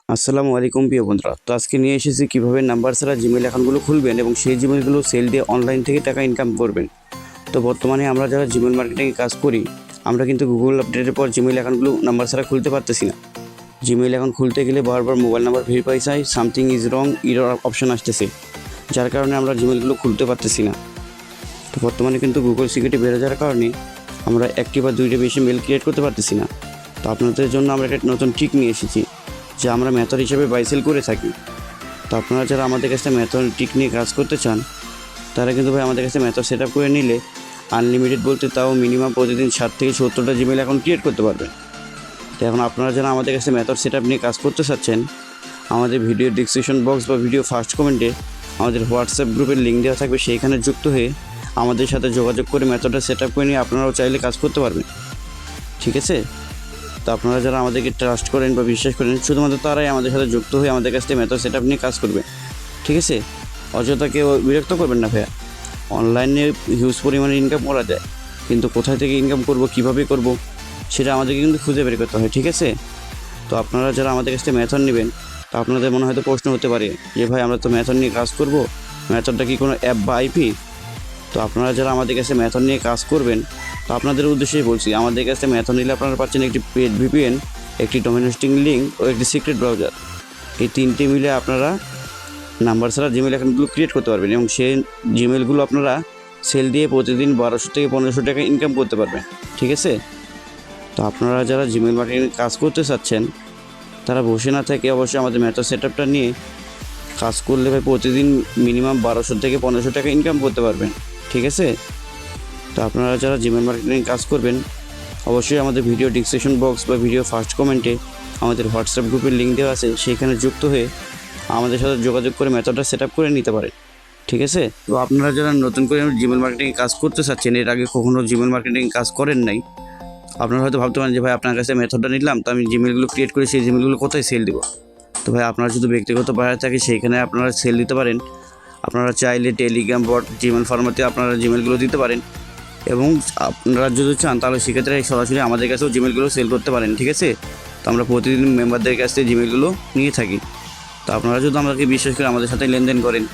আসসালামু আলাইকুম প্রিয় বন্ধুরা। তো আজকে নিয়ে এসেছি কীভাবে নাম্বার ছাড়া জিমেল অ্যাকাউন্টগুলো খুলবেন এবং সেই জিমেলগুলো সেল দিয়ে অনলাইন থেকে টাকা ইনকাম করবেন। তো বর্তমানে আমরা যারা জিমেল মার্কেটিংয়ে কাজ করি, আমরা কিন্তু গুগল আপডেটের পর জিমেল অ্যাকাউন্টগুলো নাম্বার ছাড়া খুলতে পারতেছি না। জিমেল অ্যাকাউন্ট খুলতে গেলে বারবার মোবাইল নাম্বার ভেরিফাই চাই, something is wrong, error option আসতেছে, যার কারণে আমরা জিমেলগুলো খুলতে পারতেছি না। তো বর্তমানে কিন্তু গুগল সিকিউরিটি বেড়ে যাওয়ার কারণে আমরা একটি বা দুইটা বেশি মেল ক্রিয়েট করতে পারতেছি না। তো আপনাদের জন্য আমরা একটা নতুন ট্রিক নিয়ে এসেছি, যে আমরা মেথড হিসেবে বাই সেল করে থাকি। তো আপনারা যারা আমাদের কাছে মেথড ট্রিক নিয়ে কাজ করতে চান, তারা কিন্তু ভাই আমাদের কাছে মেথড সেট আপ করে নিলে আনলিমিটেড বলতে তাও মিনিমাম প্রতিদিন 60 থেকে 70টা জিমেল অ্যাকাউন্ট ক্রিয়েট করতে পারবেন। তো এখন আপনারা যারা আমাদের কাছে মেথড সেট আপ নিয়ে কাজ করতে চাচ্ছেন, আমাদের ভিডিও ডিসক্রিপশন বক্স বা ভিডিও ফার্স্ট কমেন্টে আমাদের হোয়াটসঅ্যাপ গ্রুপের লিঙ্ক দেওয়া থাকবে, সেইখানে যুক্ত হয়ে আমাদের সাথে যোগাযোগ করে মেথডটা সেট আপ করে নিয়ে আপনারাও চাইলে কাজ করতে পারবেন। ঠিক আছে? তো আপনারা যারা আমাদেরকে ট্রাস্ট করেন বা বিশ্বাস করেন, শুধুমাত্র তারাই আমাদের সাথে যুক্ত হয়ে আমাদের কাছ থেকে মেথড সেট আপ নিয়ে কাজ করবে। ঠিক আছে? অযথা কেউ বিরক্ত করবেন না ভাইয়া। অনলাইনে হিউজ পরিমাণে ইনকাম করা যায়, কিন্তু কোথায় থেকে ইনকাম করব, কীভাবে করব, সেটা আমাদেরকে কিন্তু খুঁজে বের করতে হয়। ঠিক আছে? তো আপনারা যারা আমাদের কাছ থেকে মেথড নেবেন, তো আপনাদের মনে হয়তো প্রশ্ন হতে পারে যে ভাই আমরা তো মেথড নিয়ে কাজ করব, মেথডটা কি কোনো অ্যাপ বা আইপি? তো আপনারা যারা আমাদের কাছে মেথড নিয়ে কাজ করবেন, তো আপনাদের উদ্দেশ্যেই বলছি, আমাদের কাছে মেথড নিলে আপনারা পাচ্ছেন একটি পেড ভিপিএন, একটি ডোমেন হোস্টিং লিঙ্ক ও একটি সিক্রেট ব্রাউজার। এই তিনটি মিলে আপনারা নাম্বার ছাড়া জিমেল অ্যাকাউন্টগুলো ক্রিয়েট করতে পারবেন এবং সেই জিমেলগুলো আপনারা সেল দিয়ে প্রতিদিন 1200 থেকে 1500 টাকা ইনকাম করতে পারবেন। ঠিক আছে? তো আপনারা যারা জিমেল মার্কেটিং কাজ করতে চাচ্ছেন, তারা বসে না থেকে অবশ্যই আমাদের মেথড সেট আপটা নিয়ে কাজ করলে ভাই প্রতিদিন মিনিমাম 1200 থেকে 1500 টাকা ইনকাম করতে পারবেন। ঠিক আছে? তো আপনারা যারা জিমেল মার্কেটিং কাজ করবেন, অবশ্যই আমাদের ভিডিও ডিসক্রিপশন বক্স বা ভিডিও ফার্স্ট কমেন্টে আমাদের হোয়াটসঅ্যাপ গ্রুপের লিঙ্ক দেওয়া আছে, সেইখানে যুক্ত হয়ে আমাদের সাথে যোগাযোগ করে মেথডটা সেট আপ করে নিতে পারেন। ঠিক আছে? তো আপনারা যারা নতুন করে জিমেল মার্কেটিং কাজ করতে চাচ্ছেন, এর আগে কখনও জিমেল মার্কেটিং কাজ করেন নাই, আপনারা হয়তো ভাবতে পারেন যে ভাই আপনার কাছে মেথডটা নিলাম, তো আমি জিমেলগুলো ক্রিয়েট করে সেই জিমেলগুলো কোথায় সেল দেবো? তো ভাই আপনারা যদি ব্যক্তিগত বাজার থাকে সেইখানে আপনারা সেল দিতে পারেন। আপনারা চাইলে টেলিগ্রাম বট জিমেল ফরম্যাটে আপনারা জিমেলগুলো দিতে পারেন, এবং আপনারা যদি চান তাহলে সেক্ষেত্রে সরাসরি আমাদের কাছেও জিমেলগুলো সেল করতে পারেন। ঠিক আছে? তো আমরা প্রতিদিন মেম্বারদের কাছ থেকে জিমেলগুলো নিয়ে থাকি। তো আপনারা যদি আমাদেরকে বিশ্বাস করে আমাদের সাথে লেনদেন করেন,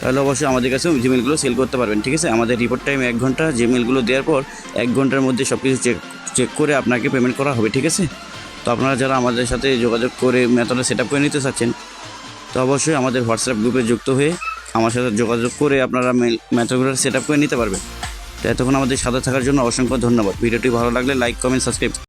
তাহলে অবশ্যই আমাদের কাছেও জিমেলগুলো সেল করতে পারবেন। ঠিক আছে? আমাদের রিপোর্ট টাইম 1 ঘন্টা, জিমেলগুলো দেওয়ার পর 1 ঘন্টার মধ্যে সব কিছু চেক করে আপনাকে পেমেন্ট করা হবে। ঠিক আছে? তো আপনারা যারা আমাদের সাথে যোগাযোগ করে মেথডটা সেট আপ করে নিতে চাচ্ছেন, তো অবশ্যই আমাদের হোয়াটসঅ্যাপ গ্রুপে যুক্ত হয়ে আমার সাথে যোগাযোগ করে আপনারা মেথডগুলো সেট আপ করে নিতে পারবেন। তো এতক্ষণ আমাদের সাথে থাকার জন্য অসংখ্য ধন্যবাদ। ভিডিওটি ভালো লাগলে লাইক, কমেন্ট, সাবস্ক্রাইব